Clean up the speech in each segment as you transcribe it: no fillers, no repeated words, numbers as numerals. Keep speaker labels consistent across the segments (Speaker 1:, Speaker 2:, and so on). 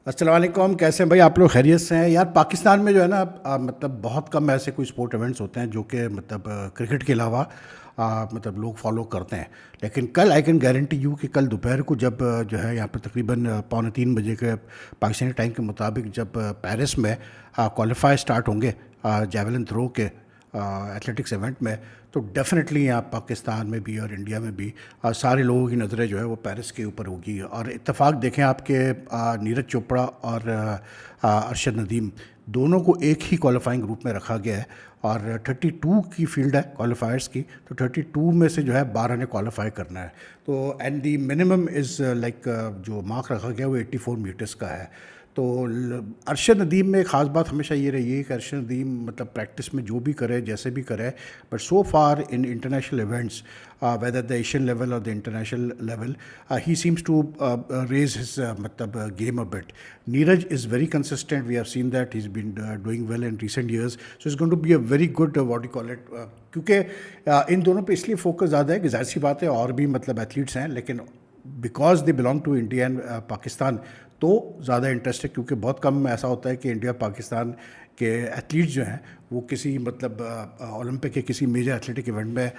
Speaker 1: अस्सलाम वालेकुम। कैसे हैं भाई आप लोग? खैरियत से हैं? यार पाकिस्तान में जो है ना मतलब बहुत कम ऐसे कोई स्पोर्ट इवेंट्स होते हैं जो कि मतलब क्रिकेट के अलावा मतलब लोग फॉलो करते हैं। लेकिन कल आई कैन गारंटी यू कि कल दोपहर को जब जो है यहाँ पर तकरीबन 2:45 के पाकिस्तानी टाइम के मुताबिक जब पेरिस में क्वालिफाई स्टार्ट होंगे जेवलिन थ्रो के एथलेटिक्स इवेंट में, तो डेफिनेटली यहाँ पाकिस्तान में भी और इंडिया में भी सारे लोगों की नज़रें जो है वो पेरिस के ऊपर होगी। और इत्तेफाक देखें आपके नीरज चोपड़ा और अरशद नदीम दोनों को एक ही क्वालिफाइंग ग्रुप में रखा गया है और 32 की फील्ड है क्वालिफायर्स की, तो 32 में से जो है 12 ने क्वालिफाई करना है। तो and the minimum is like जो मार्क रखा गया वो 84 मीटर्स का है। तो अरशद नदीम में ख़ास बात हमेशा ये रही है कि अरशद नदीम मतलब प्रैक्टिस में जो भी करे जैसे भी करे, but so far in international events whether the Asian level or the international level he seems to raise his मतलब game a bit. Neeraj is very consistent. We have seen that he is been doing well in recent years. So is going to be a very good what you call it, क्योंकि इन दोनों पे इसलिए focus ज़्यादा है कि जाहिर सी बात है और भी मतलब एथलीट्स हैं, लेकिन because they belong to India and Pakistan तो ज़्यादा इंटरेस्ट है, क्योंकि बहुत कम ऐसा होता है कि इंडिया पाकिस्तान के एथलीट्स जो हैं वो किसी मतलब ओलंपिक के किसी मेजर एथलेटिक इवेंट में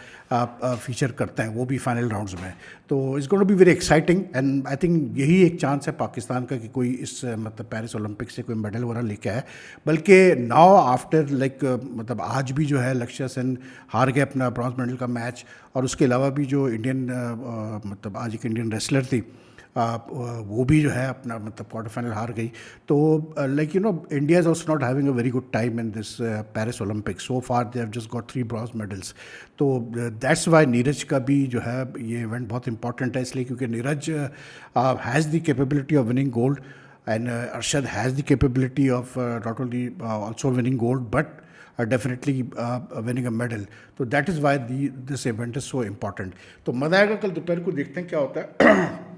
Speaker 1: फीचर करते हैं, वो भी फाइनल राउंड्स में। तो it's going to be very exciting and I think यही एक चांस है पाकिस्तान का कि कोई इस मतलब पेरिस ओलंपिक से कोई मेडल वगैरह लेके आए। बल्कि नाउ आफ्टर लाइक मतलब आज भी जो है लक्ष्य सेन हार गए अपना ब्रॉन्ज मेडल का मैच, और उसके अलावा भी जो इंडियन मतलब आज एक इंडियन रेसलर थी वो भी जो है अपना मतलब क्वार्टर फाइनल हार गई। तो like you know India is also not having a very good time in this Paris Olympic. So far they have just got 3 bronze medals. तो दैट्स वाई नीरज का भी जो है ये इवेंट बहुत इंपॉर्टेंट है, इसलिए क्योंकि Neeraj has the capability of winning gold and Arshad has the capability of not only also winning gold but definitely winning a medal. तो that is why this event is so important. तो मज़ा आएगा, कल दोपहर को देखते हैं क्या होता है.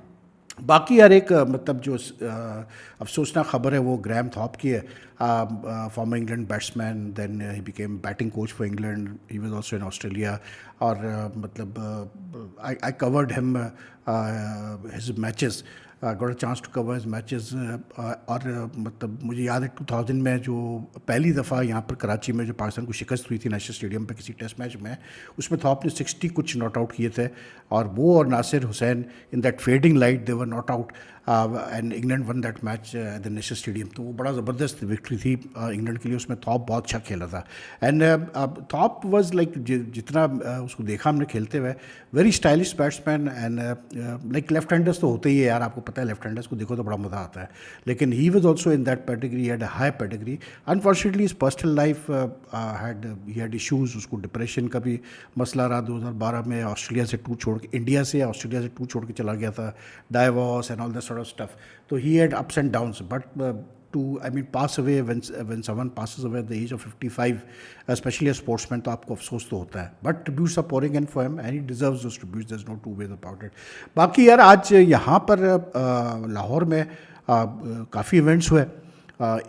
Speaker 1: बाकी यार एक मतलब जो अफसोसनाक खबर है वो ग्रैम थॉप की है. Former England batsman, then he became batting coach for England, he was also in Australia. और मतलब I covered him his matches, got a chance to cover his matches. और मतलब मुझे याद है 2000 में जो पहली दफ़ा यहाँ पर कराची में जो पाकिस्तान को शिकस्त हुई थी नेशनल स्टेडियम पे किसी टेस्ट मैच में, उसमें थॉप ने 60 कुछ नॉट आउट किए थे, और वो और Nasser Hussain in that fading light they were not out and England won that match at the National Stadium. तो वो बड़ा ज़बरदस्त विक्ट्री थी इंग्लैंड के लिए. उसमें थॉप बहुत अच्छा खेला था एंड थॉप वाज लाइक जितना उसको देखा हमने खेलते हुए, very stylish batsman and like left handers तो होते ही है यार, आपको पता है लेफ्ट हैंडर्स को देखो तो बड़ा मज़ा आता है, लेकिन ही was also in that category, had a high category. Unfortunately his personal life had issues. उसको डिप्रेशन का भी मसला रहा. 2012 में ऑस्ट्रेलिया से टूर छोड़ के, इंडिया से ऑस्ट्रेलिया से टूर छोड़ के चला गया था, divorce and all that sort of stuff. तो he had ups and downs, but to I mean pass away when someone passes away at the age of 55, especially a sportsman, तो आपको अफसोस तो होता है, but tributes are pouring in for him and he deserves those tributes. there's no two ways about it. बाकी यार आज यहाँ पर लाहौर में काफ़ी इवेंट्स हुए.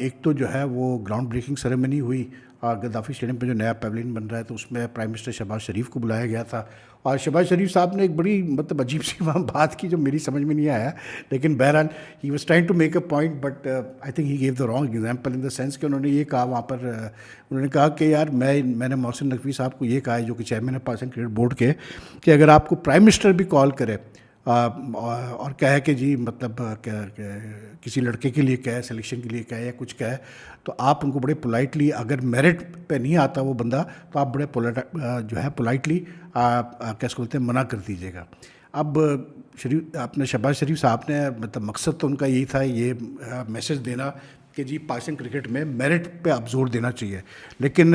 Speaker 1: एक तो जो है वो ग्राउंड ब्रेकिंग सेरेमनी हुई गद्दाफ़ी स्टेडियम पे, जो नया पेवलियन बन रहा है, तो उसमें प्राइम मिनिस्टर शहबाज शरीफ को बुलाया गया था. और शहबाज शरीफ साहब ने एक बड़ी मतलब अजीब सी वहाँ बात की जो मेरी समझ में नहीं आया, लेकिन बहरहाल he was trying to make a point, but I think he gave the wrong example in the sense कि उन्होंने ये कहा वहाँ पर उन्होंने कहा कि यार मैंने मोहसिन नकवी साहब को ये कहा है, जो कि चेयरमैन है पाकिस्तान क्रिकेट बोर्ड के, कि अगर आपको प्राइम मिनिस्टर भी कॉल करे और कहे कि जी मतलब किसी लड़के के लिए कहे, सिलेक्शन के लिए कहे या कुछ कहे, तो आप उनको बड़े पोलाइटली, अगर मेरिट पे नहीं आता वो बंदा, तो आप बड़े जो है पोलाइटली कैसे बोलते हैं मना कर दीजिएगा. अब शरीफ अपने शहबाज शरीफ साहब ने मतलब मकसद तो उनका यही था, ये मैसेज देना कि जी पाकिस्तान क्रिकेट में मेरिट पे आप जोर देना चाहिए, लेकिन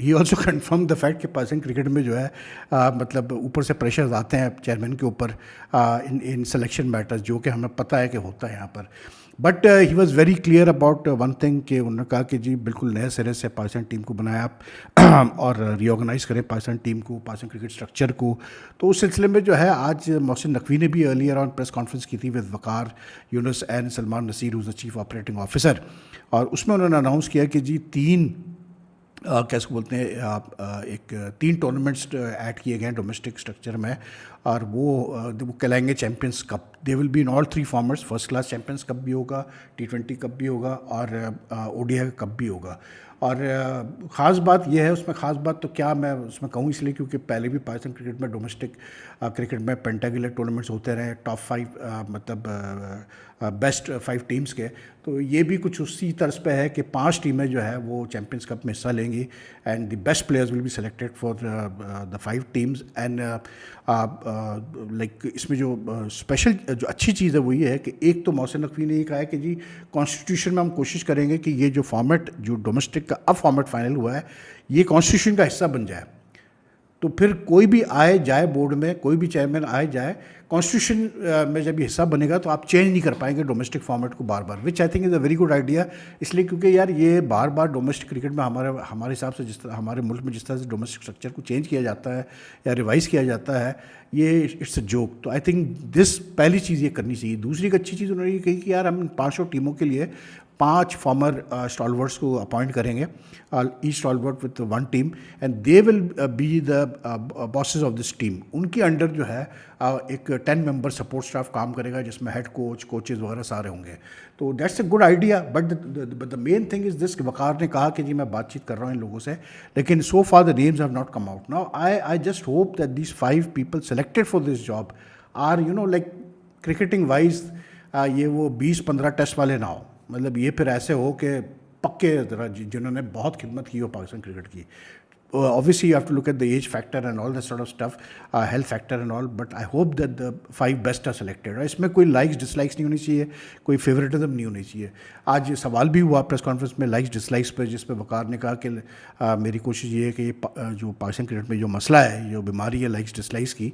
Speaker 1: he also confirm the fact कि पाकिस्तान क्रिकेट में जो है मतलब ऊपर से प्रेशर्स आते हैं चेयरमैन के ऊपर इन सिलेक्शन मैटर्स, जो कि हमें पता है कि होता है यहाँ पर. But he was very clear about one thing कि उन्होंने कहा कि जी बिल्कुल नए सिरे से पाकिस्तान टीम को बनाया आप और रीऑर्गेनाइज़ करें पाकिस्तान टीम को, पाकिस्तान क्रिकेट स्ट्रक्चर को. तो उस सिलसिले में जो है आज मोहसिन नकवी ने भी अर्लियर ऑन प्रेस कॉन्फ्रेंस की थी with Waqar Younis and Salman Naseer, who's the chief operating officer, और उसमें उन्होंने अनाउंस किया कि जी 3 कैसे बोलते हैं एक 3 टूर्नामेंट्स ऐड किए गए हैं डोमेस्टिक स्ट्रक्चर में, और वो कहलाएंगे champions cup. They will be in all 3 formats, first class champions cup भी होगा, T20 कप भी होगा और ODI कप भी होगा। और ख़ास बात यह है, उसमें ख़ास बात तो क्या मैं उसमें कहूँ, इसलिए क्योंकि पहले भी पाकिस्तान क्रिकेट में डोमेस्टिक क्रिकेट में पेंटागुलर टूर्नामेंट्स होते रहे, टॉप 5 मतलब बेस्ट 5 टीम्स के। तो ये भी कुछ उसी तर्ज पे है कि 5 टीमें जो है वो चैम्पियंस कप में हिस्सा लेंगी and the best players will be selected for the 5 teams. And like इसमें जो स्पेशल जो अच्छी चीज़ है वो ये है कि एक तो मोहसिन नकवी ने ये कहा है कि जी कॉन्स्टिट्यूशन में हम कोशिश करेंगे कि ये जो फॉर्मेट जो डोमेस्टिक का अब फॉर्मेट फाइनल हुआ है ये कॉन्स्टिट्यूशन का हिस्सा बन जाए। तो फिर कोई भी आए जाए बोर्ड में, कोई भी चेयरमैन आए जाए, कॉन्स्टिट्यूशन में जब ये हिस्सा बनेगा तो आप चेंज नहीं कर पाएंगे डोमेस्टिक फॉर्मेट को बार बार, which I think is a very good idea. इसलिए क्योंकि यार ये बार बार डोमेस्टिक क्रिकेट में हमारे हिसाब से जिस तरह हमारे मुल्क में जिस तरह से डोमेस्टिक स्ट्रक्चर को चेंज किया जाता है या रिवाइज़ किया जाता है, ये इट्स अ जोक। तो आई थिंक दिस पहली चीज़ ये करनी चाहिए। दूसरी एक अच्छी चीज़ उन्होंने ये कही कि यार हम 500 टीमों के लिए 5 फॉर्मर स्टॉलवर्ड्स को अपॉइंट करेंगे, each stalwart with 1 team, and they will be the bosses of this team. उनके अंडर जो है एक 10 मेंबर सपोर्ट स्टाफ काम करेगा जिसमें हेड कोच, कोचेज़ वगैरह सारे होंगे। तो that's a good idea. But the main thing is this, Waqar ने कहा कि जी मैं बातचीत कर रहा हूँ इन लोगों से, लेकिन so far the names have not come out. Now I just hope that these 5 people selected for this job are like cricketing wise ये वो 20-15 टेस्ट वाले ना हो। मतलब ये फिर ऐसे हो कि पक्के तरह जिन्होंने बहुत खिदमत की हो पाकिस्तान क्रिकेट की। Obviously you have to look at the age factor and all that sort of stuff, health factor and all, but I hope that the 5 best are selected। इसमें कोई लाइक्स डिसलाइक्स नहीं होनी चाहिए, कोई फेवरेटिज्म नहीं होनी चाहिए। आज सवाल भी हुआ प्रेस कॉन्फ्रेंस में लाइक्स डिसलाइक्स पर, जिस पे वकार ने कहा कि मेरी कोशिश ये है कि ये जो पाकिस्तान क्रिकेट में जो मसला है, जो बीमारी है लाइक्स डिसलाइक्स की,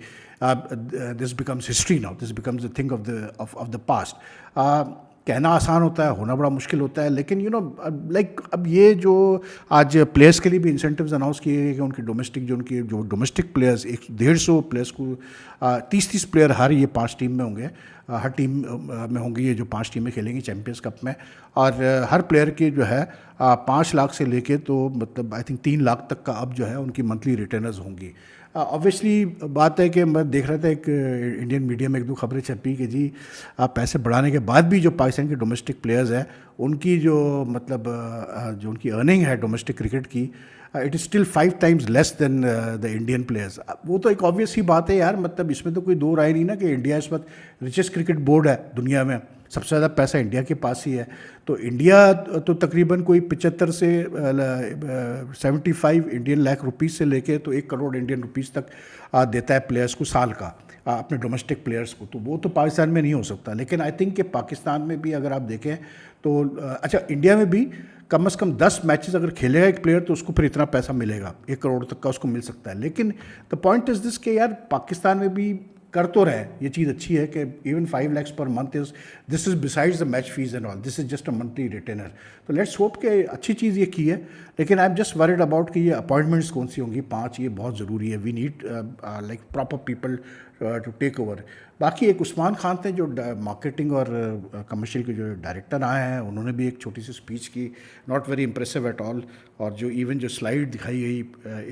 Speaker 1: this becomes history now, this becomes the thing of the past. कहना आसान होता है, होना बड़ा मुश्किल होता है। लेकिन लाइक अब ये जो आज प्लेयर्स के लिए भी इंसेंटिव्स अनाउंस किए गए कि उनके डोमेस्टिक जो डोमेस्टिक प्लेयर्स 150 प्लेयर्स को 30-30 प्लेयर हर ये 5 टीम में होंगे, हर टीम में होंगी ये जो 5 टीमें खेलेंगी चैम्पियंस कप में। और हर प्लेयर की जो है 5 लाख से लेके तो मतलब आई थिंक 3 लाख तक का अब जो है उनकी मंथली रिटर्नर्स होंगी। ऑब्वियसली बात है कि मैं देख रहा था एक इंडियन मीडिया में 1-2 खबरें छपी कि जी पैसे बढ़ाने के बाद भी जो पाकिस्तान के डोमेस्टिक प्लेयर्स हैं उनकी जो मतलब जो उनकी अर्निंग है डोमेस्टिक क्रिकेट की, it is still 5 times less than the Indian players. वो तो एक ऑब्वियस ही बात है यार, मतलब इसमें तो कोई दो राय नहीं ना कि इंडिया इस वक्त रिचेस्ट क्रिकेट बोर्ड है दुनिया में, सबसे ज़्यादा पैसा इंडिया के पास ही है। तो इंडिया तो तकरीबन कोई 75 से 75 इंडियन लाख रुपीज़ से लेके तो 1 करोड़ इंडियन रुपीज़ तक देता है प्लेयर्स को साल का, अपने डोमेस्टिक प्लेयर्स को। तो वो तो पाकिस्तान में नहीं हो सकता। लेकिन आई थिंक कि पाकिस्तान में भी अगर आप देखें तो अच्छा इंडिया में भी कम से कम 10 मैचेस अगर खेलेगा एक प्लेयर तो उसको फिर इतना पैसा मिलेगा, 1 करोड़ तक का उसको मिल सकता है। लेकिन द पॉइंट इज़ दिस कि यार पाकिस्तान में भी कर तो रहे, ये चीज़ अच्छी है कि even 5 lakhs per month is this is besides the match fees and all, this is just a monthly retainer. तो लेट्स होप कि अच्छी चीज़ ये की है। लेकिन I am just worried about कि ये अपॉइंटमेंट्स कौन सी होंगी 5, ये बहुत ज़रूरी है। We need like proper people to take over. बाकी एक उस्मान खान थे जो मार्केटिंग और कमर्शियल के जो डायरेक्टर आए हैं, उन्होंने भी एक छोटी सी स्पीच की, not very impressive at all. और जो इवन जो स्लाइड दिखाई गई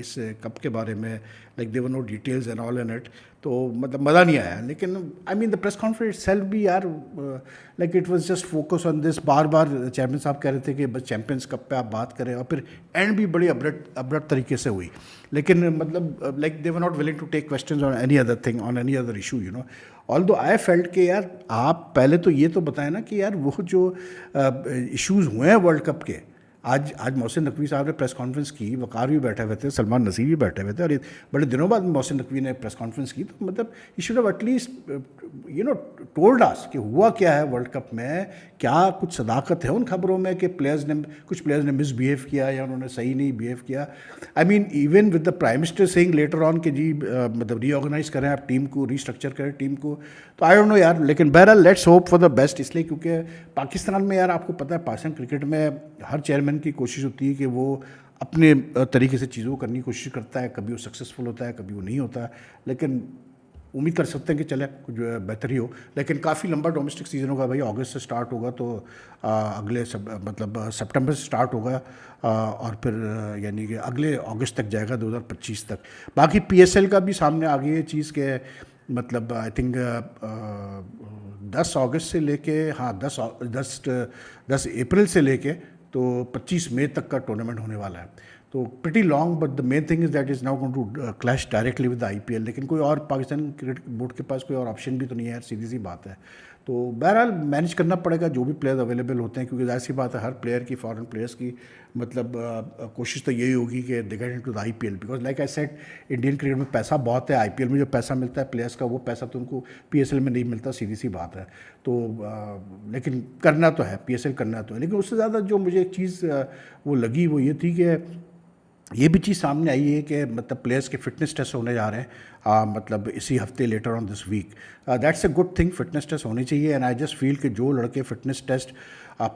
Speaker 1: इस कप के बारे में, like there were no details and all in it, तो मतलब मज़ा नहीं आया। लेकिन I mean the press conference self भी यार like it was just focus on this. बार बार चेयरमैन साहब कह रहे थे कि बस चैम्पियंस कप पे आप बात करें, और फिर एंड भी बड़ी अब्रप्ट तरीके से हुई। लेकिन मतलब like they were not willing to take questions on any other thing, on any other issue, you know. Although I felt कि यार आप पहले तो ये तो बताएं ना कि यार वो जो इश्यूज़ हुए हैं वर्ल्ड कप के, आज मोहसिन नकवी साहब ने प्रेस कॉन्फ्रेंस की, वकार भी बैठे हुए थे, सलमान नसीर भी बैठे हुए थे, और बड़े दिनों बाद मोहसिन नकवी ने प्रेस कॉन्फ्रेंस की। तो मतलब you should have at least told us कि हुआ क्या है वर्ल्ड कप में, क्या कुछ सदाकत है उन खबरों में कि कुछ प्लेयर्स ने मिसबिहेव किया या उन्होंने सही नहीं बिहेव किया। I mean even with the prime minister saying later on कि जी मतलब रीऑर्गेनाइज करें आप टीम को, रीस्ट्रक्चर करें टीम को। तो आई डोंट नो यार, लेकिन बहरहाल let's hope for the best. इसलिए क्योंकि पाकिस्तान में यार आपको पता है पाकिस्तान क्रिकेट में हर चेयरमैन की कोशिश होती है कि वो अपने तरीके से चीज़ों को करने की कोशिश करता है। कभी वो सक्सेसफुल होता है, कभी वो नहीं होता, लेकिन उम्मीद कर सकते हैं कि चले कुछ बेहतरी हो। लेकिन काफ़ी लंबा डोमेस्टिक सीज़न होगा भाई, अगस्त से स्टार्ट होगा, तो अगले मतलब सितंबर से स्टार्ट होगा, और फिर यानी कि अगले अगस्त तक जाएगा 2025 तक। बाकी PSL का भी सामने आ गई है चीज़ के मतलब आई थिंक 10 अगस्त से लेके, हाँ 10 अप्रैल से लेके तो 25 मई तक का टूर्नामेंट होने वाला है। तो pretty long, but the main thing is that is now going to clash directly with the IPL. लेकिन कोई और पाकिस्तान क्रिकेट बोर्ड के पास कोई और ऑप्शन भी तो नहीं है यार, सीधी सी बात है। तो बहरहाल मैनेज करना पड़ेगा जो भी प्लेयर्स अवेलेबल होते हैं, क्योंकि जाहिर सी बात है हर प्लेयर की, फॉरेन प्लेयर्स की मतलब कोशिश तो यही होगी कि they get into the IPL, because like I said Indian cricket में पैसा बहुत है। आईपीएल में जो पैसा मिलता है प्लेयर्स का, वो पैसा तो उनको पीएसएल में नहीं मिलता, सीधी सी बात है। तो लेकिन करना तो है, पीएसएल करना तो है। लेकिन उससे ज़्यादा जो मुझे एक चीज़ वो लगी वो ये थी कि ये भी चीज़ सामने आई है कि मतलब प्लेयर्स के फिटनेस टेस्ट होने जा रहे हैं, मतलब इसी हफ्ते, later on this week. That's a good thing, fitness test होनी चाहिए। एंड आई जस्ट फील कि जो लड़के फिटनेस टेस्ट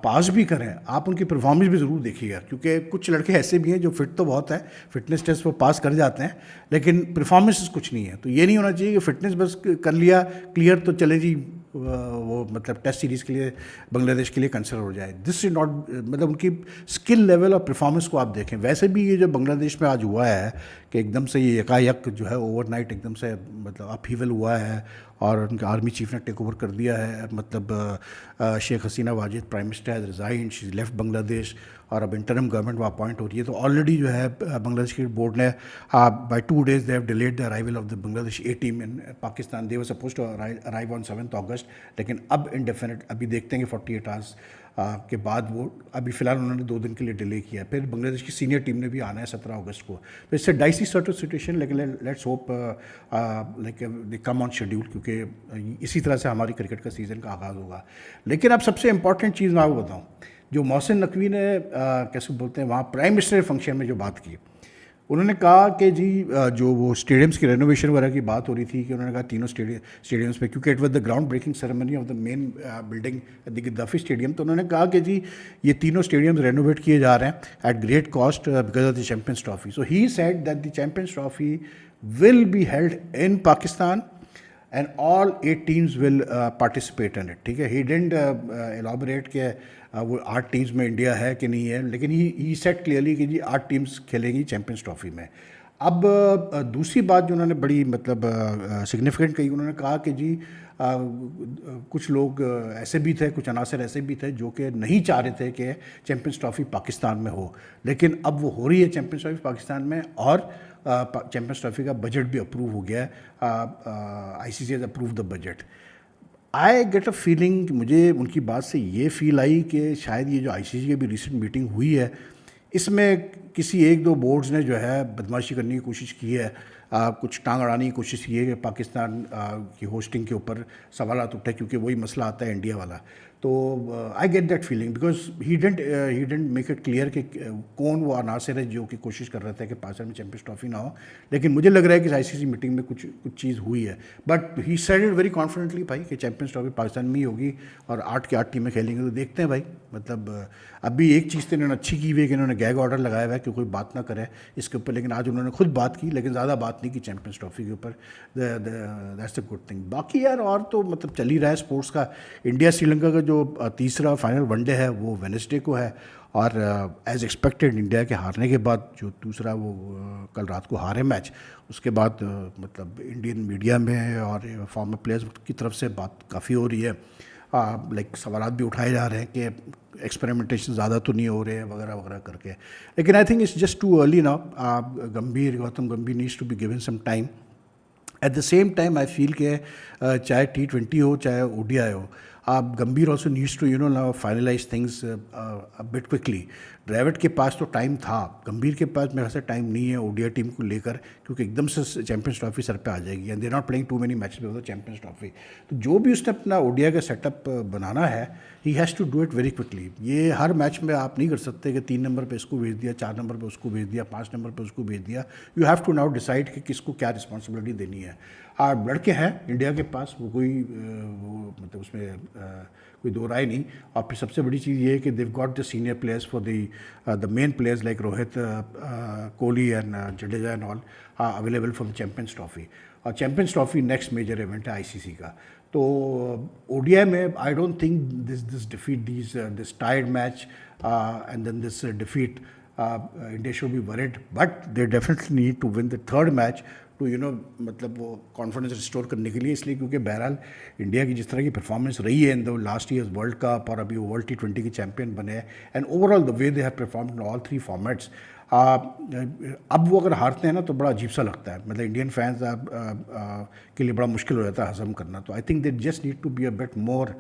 Speaker 1: पास भी करें, आप उनकी परफॉर्मेंस भी ज़रूर देखिएगा, क्योंकि कुछ लड़के ऐसे भी हैं जो फिट तो बहुत है, फिटनेस टेस्ट वो पास कर जाते हैं, लेकिन परफॉर्मेंस कुछ नहीं है। तो ये नहीं होना चाहिए कि फिटनेस बस कर लिया क्लियर तो चले जी वो मतलब टेस्ट सीरीज़ के लिए बांग्लादेश के लिए कंसिडर हो जाए। दिस इज नॉट, मतलब उनकी स्किल लेवल और परफॉर्मेंस को आप देखें। वैसे भी ये जो बांग्लादेश में आज हुआ है कि एकदम से ये एकाएक जो है ओवरनाइट एकदम से मतलब अपहीवल हुआ है और उनके आर्मी चीफ ने टेक ओवर कर दिया है। मतलब Sheikh Hasina Wajed prime minister has resign, she left Bangladesh, और अब इंटरम गवर्नमेंट वो अपॉइंट हो रही है। तो ऑलरेडी जो है बांग्लादेश क्रिकेट बोर्ड ने by 2 days they have delayed the arrival of the Bangladesh A team in Pakistan. They were suppose to arrive on 7 August, लेकिन अब इंडेफिनिट, अभी देखते हैं कि 48 आवर्स के बाद वो, अभी फ़िलहाल उन्होंने 2 दिन के लिए डिले किया है। फिर बांग्लादेश की सीनियर टीम ने भी आना है 17 अगस्त को। तो इससे डाइसी सर्ट ऑफ सिचुएशन, लेकिन let's hope like they come on schedule, क्योंकि इसी तरह से हमारी क्रिकेट का सीज़न का आगाज़ होगा। लेकिन अब सबसे इंपॉर्टेंट चीज़ मैं आपको बताऊँ, जो मोहसिन नकवी ने कैसे बोलते हैं वहाँ प्राइम मिनिस्टर फंक्शन में जो बात की, उन्होंने कहा कि जी जो वो स्टेडियम्स की रेनोवेशन वगैरह की बात हो रही थी, कि उन्होंने कहा तीनों स्टेडियम्स पे, क्योंकि it was the ground breaking ceremony of the main building the Gaddafi Stadium. तो उन्होंने कहा कि जी ये तीनों स्टेडियम्स रेनोवेट किए जा रहे हैं at great cost because of the champions Trophy. So he said that the champions Trophy will be held in Pakistan and all 8 teams will participate in it. ठीक है, ही डिडंट एलॉबरेट कि वो 8 teams में India है कि नहीं है, लेकिन ही सेट क्लियरली कि जी 8 टीम्स खेलेंगी चैम्पियंस ट्रॉफी में। अब दूसरी बात जो उन्होंने बड़ी मतलब सिग्निफिकेंट कही, उन्होंने कहा कि जी कुछ लोग ऐसे भी थे, कुछ अनासर ऐसे भी थे जो कि नहीं चाह रहे थे कि चैम्पियंस ट्रॉफी पाकिस्तान में हो, लेकिन अब वो हो रही है चैम्पियंस ट्रॉफी पाकिस्तान में, और चैम्पियंस ट्रॉफी का बजट भी अप्रूव हो गया है। ICC has approve the budget. I get a feeling, मुझे उनकी बात से ये फील आई कि शायद ये जो आईसीसी की भी रिसेंट मीटिंग हुई है, इसमें किसी 1-2 बोर्ड्स ने जो है बदमाशी करने की कोशिश की है, कुछ टांग अड़ाने की कोशिश की है कि पाकिस्तान की होस्टिंग के ऊपर सवालात उठे, क्योंकि वही मसला आता है इंडिया वाला। तो I get that feeling because he didn't make it clear कि कौन वो अनासर है जो कि कोशिश कर रहे थे कि पाकिस्तान में चैम्पियंस ट्रॉफी ना हो। लेकिन मुझे लग रहा है कि आईसीसी मीटिंग में कुछ चीज़ हुई है, but he said it very confidently भाई कि चैम्पियंस ट्रॉफी पाकिस्तान में ही होगी और 8 की 8 टीमें खेलेंगे। तो देखते हैं भाई, मतलब अभी एक चीज़ तो इन्होंने अच्छी की हुई है कि इन्होंने गैग ऑर्डर लगाया हुआ है कि कोई बात ना करे इसके ऊपर, लेकिन आज उन्होंने खुद बात की, लेकिन ज़्यादा बात नहीं की चैम्पियंस ट्रॉफी के ऊपर। That's a good thing. बाकी यार और तो मतलब चल ही रहा है स्पोर्ट्स का। इंडिया श्रीलंका का जो तीसरा फाइनल वनडे है वो वेडनेसडे को है, और एज एक्सपेक्टेड इंडिया के हारने के बाद जो दूसरा वो कल रात को हारे मैच, उसके बाद मतलब इंडियन मीडिया में और फॉर्मर प्लेयर्स की तरफ से बात काफ़ी हो रही है, लाइक सवाल भी उठाए जा रहे हैं कि एक्सपेरिमेंटेशन ज़्यादा तो नहीं हो रहे हैं वगैरह वगैरह करके। लेकिन I think it's just too early now. Gautam Gambhir needs to be given some time. At the same time I feel कि चाहे T20 हो चाहे ODI हो, आप Gambhir also needs to now finalise things bit quickly. Dravid के पास तो टाइम था, गंभीर के पास मेरे से टाइम नहीं है ODI टीम को लेकर, क्योंकि एकदम से चैंपियंस ट्रॉफी सर पे आ जाएगी and they not playing too many matches with the Champions Trophy. तो जो भी उसने अपना ODI का सेटअप बनाना है, he has to do it very quickly. ये हर मैच में आप नहीं कर सकते कि 3 नंबर पे इसको भेज दिया, 4 नंबर पे उसको भेज दिया, 5 नंबर पे उसको भेज दिया। You have to now decide कि किसको क्या रिस्पॉन्सिबिलिटी देनी है। लड़के हैं इंडिया के पास, वो कोई वो मतलब उसमें कोई दो राय नहीं। और फिर सबसे बड़ी चीज़ ये है कि they've got the senior players for the main players like Rohit, Kohli and Jadeja and all available for the champions trophy. और champions trophy next major event है आईसीसी का। तो ODI में I don't think this defeat this tired match and then this defeat India should be worried, but they definitely need to win the third match too मतलब वो confidence restore करने के लिए, इसलिए क्योंकि बहरहाल इंडिया की जिस तरह की परफॉर्मेंस रही है in the last years world cup और अभी वर्ल्ड T20 के चैंपियन बने हैं, and overall the way they have performed in all 3 formats, अब वो अगर हारते हैं ना तो बड़ा अजीब सा लगता है, मतलब इंडियन फैंस के लिए बड़ा मुश्किल हो जाता है हजम करना। तो I think they just need to be a bit more,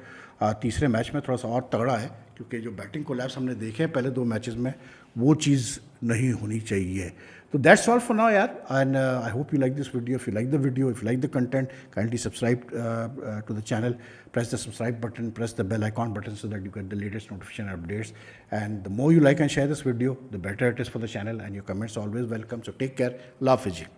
Speaker 1: तीसरे मैच में थोड़ा सा और तगड़ा है, क्योंकि जो बैटिंग कोलैप्स हमने देखे हैं पहले 2 मैचेस में वो चीज़ नहीं होनी चाहिए। तो दैट्स ऑल फॉर नाउ यार, and I hope you like this video. If you like the video, if you like the content, kindly subscribe to the channel, press the subscribe button, press the bell icon button so that you get the latest notification updates. And the more you like and share this video, the better it is for the channel, and your comments are always welcome. So take care. Love, Fiji.